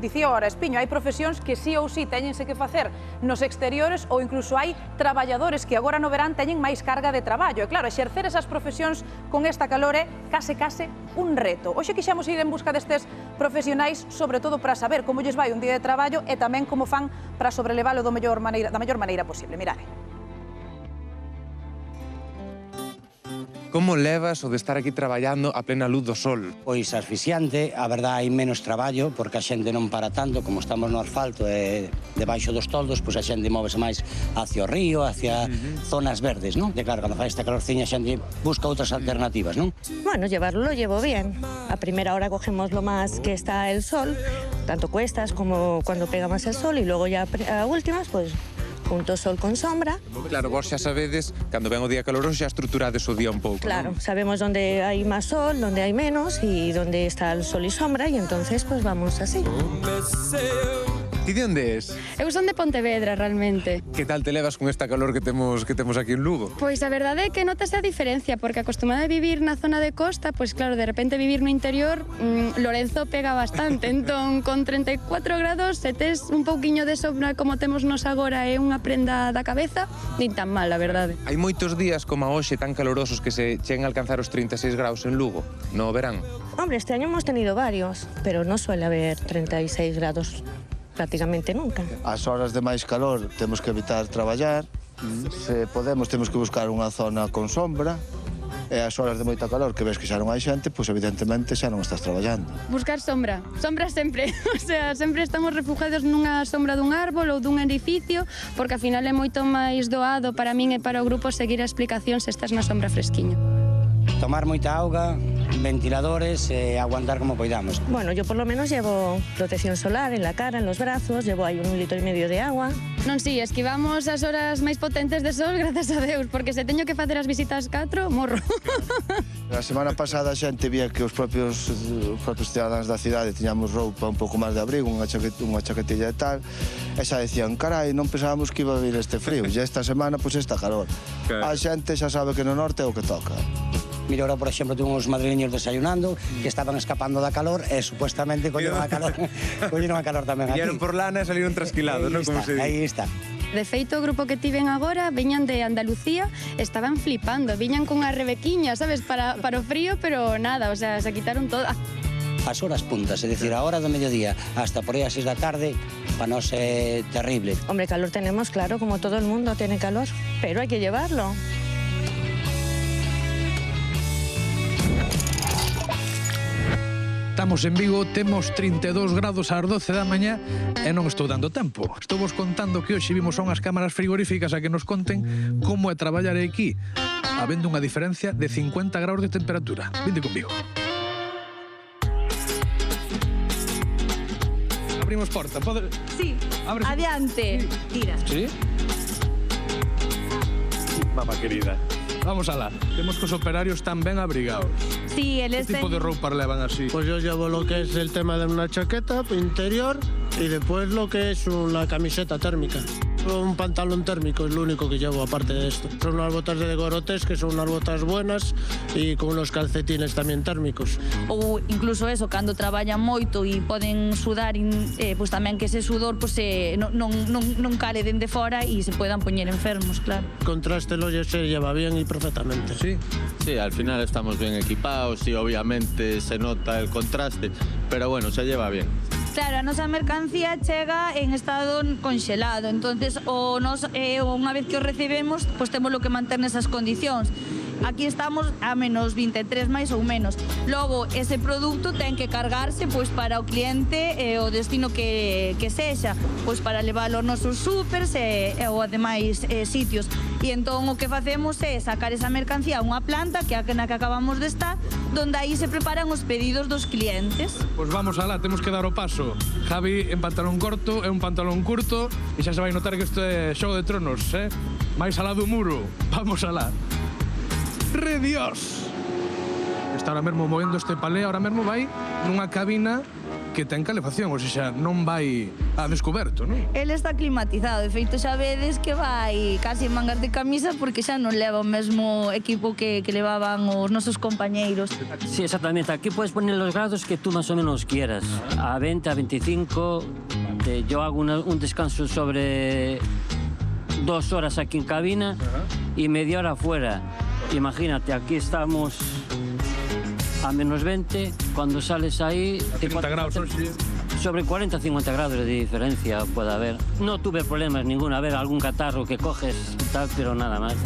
dicía ahora Espiño, hai profesións que sí ou sí teñense que facer nos exteriores ou incluso hai traballadores que agora no verán teñen máis carga de traballo. E claro, exercer esas profesións con esta calor é case un reto. Hoxe quixemos ir en busca destes profesionais, sobre todo para saber como lles vai un día de traballo e tamén como fan para sobrelevalo da mellor maneira posible. Mirade. Como levas o de estar aquí traballando a plena luz do sol? Pois asfixiante, a verdade hai menos traballo porque a xente non para tanto, como estamos no asfalto e debaixo dos toldos, pois a xente móvese máis hacia o río, hacia zonas verdes, non? De claro, cando fai esta calorciña a xente busca outras alternativas, non? Bueno, llevarlo lo llevo bien. A primera hora cogemos lo más que está el sol, tanto cuestas como cuando pega más el sol, y luego ya a últimas, pues junto sol con sombra. Claro, vos xa sabedes, cando ven o día caloroso xa estruturades o día un pouco. Claro, sabemos dónde hay más sol, dónde hay menos y dónde está el sol y sombra, y entonces pues vamos así. Ti de onde es? Eu son de Pontevedra, realmente. Que tal te levas con esta calor que temos aquí en Lugo? Pois a verdade é que notas a diferencia, porque acostumada a vivir na zona de costa, pois claro, de repente vivir no interior, Lorenzo pega bastante. Entón, con 34 grados, se tes un pouquiño de sombra como temos nos agora e unha prenda da cabeza, nin tan mal, a verdade. Hai moitos días como a hoxe tan calorosos que se cheguen a alcanzar os 36 graus en Lugo, no verán. Hombre, este año hemos tenido varios, pero no suele haber 36 grados prácticamente nunca. As horas de máis calor temos que evitar traballar, se podemos temos que buscar unha zona con sombra, e as horas de moita calor que ves que xa non hai xente, pois evidentemente xa non estás traballando. Buscar sombra, sombra sempre. O sea, sempre estamos refugiados nunha sombra dun árbol ou dun edificio, porque ao final é moito máis doado para min e para o grupo seguir a explicación se estás na sombra fresquiño. Tomar moita auga, ventiladores e aguantar como poidamos. Bueno, yo por lo menos llevo protección solar en la cara, en los brazos, llevo ahí 1,5 litros de agua. Non, si, esquivamos as horas máis potentes de sol, grazas a Deus, porque se teño que facer as visitas 4, morro. A semana pasada a xente vía que os propios cidadáns da cidade tiñamos roupa un pouco máis de abrigo, unha chaquetilla e tal, e xa decían, carai, non pensábamos que iba a vir este frío, e esta semana, pois, esta calor. A xente xa sabe que no norte é o que toca. Mira, ahora, por exemplo, tengo uns madrileños desayunando que estaban escapando da calor e supuestamente colleron a calor tamén aquí. Vieron por lana e salieron trasquilados, non? Aí está. De feito, o grupo que tiven agora viñan de Andalucía, estaban flipando, viñan cunha rebequiña, sabes, para o frío, pero nada, o sea, se quitaron toda. As horas puntas, é dicir, a hora do mediodía hasta por aí a 6 da tarde, para nós é terrible. Hombre, calor tenemos, claro, como todo el mundo tiene calor, pero hay que llevarlo. Estamos en Vigo, temos 32 grados ás 12 da mañá e non estou dando tempo. Estou vos contando que hoxe vimos a unhas cámaras frigoríficas a que nos conten como é traballar aquí, habendo unha diferencia de 50 graus de temperatura. Vinde conmigo. Abrimos porta, pode... Sí, Abres... adiante. Tira. Sí? Mamá querida. Vamos alá. Temos que os operarios están ben abrigados. Sí, eles ¿Qué tipo de ropa levan así? Pues yo llevo lo que es el tema de una chaqueta interior y después lo que es una camiseta térmica. Un pantalón térmico es lo único que llevo aparte de esto. Son unas botas de Gorotes, que son unas botas buenas, y con unos calcetines también térmicos. Ou incluso eso, cando traballan moito e poden sudar, pois tamén que ese sudor non cale dende fora e se podan poñer enfermos, claro. El contraste lo se lleva bien y perfectamente. Sí. Sí, al final estamos bien equipados y obviamente se nota el contraste, pero bueno, se lleva bien. Claro, a nosa mercancía chega en estado conxelado, entonces unha vez que o recibemos, pois temos que manter nesas condicións. Aquí estamos a menos 23 máis ou menos. Logo, ese produto ten que cargarse pois para o cliente o destino que sexa, pois para leválo aos nosos supers ou a demais sitios. E entón o que facemos é sacar esa mercancía a unha planta que é na que acabamos de estar, donde aí se preparan os pedidos dos clientes. Pois vamos alá, temos que dar o paso. Javi en pantalón corto e un pantalón curto, e xa se vai notar que isto é Xogo de Tronos, máis alá do muro. Vamos alá. ¡Re Dios! Está ahora mesmo movendo este palé, ahora mesmo vai nunha cabina que ten calefacción, ou seja, non vai a descoberto, non? Ele está climatizado, de feito xa vedes que vai casi en mangas de camisa porque xa non leva o mesmo equipo que levaban os nosos compañeiros. Sí, exactamente. Aquí puedes poner los grados que tú más o menos quieras. A 20, a 25. Yo hago un descanso sobre 2 horas aquí en cabina y media hora afuera. Imagínate, aquí estamos a menos 20, cuando sales ahí... 30 grados, sí. Sobre 40-50 grados de diferencia puede haber. No tuve problemas ninguno, a ver, algún catarro que coges y tal, pero nada más.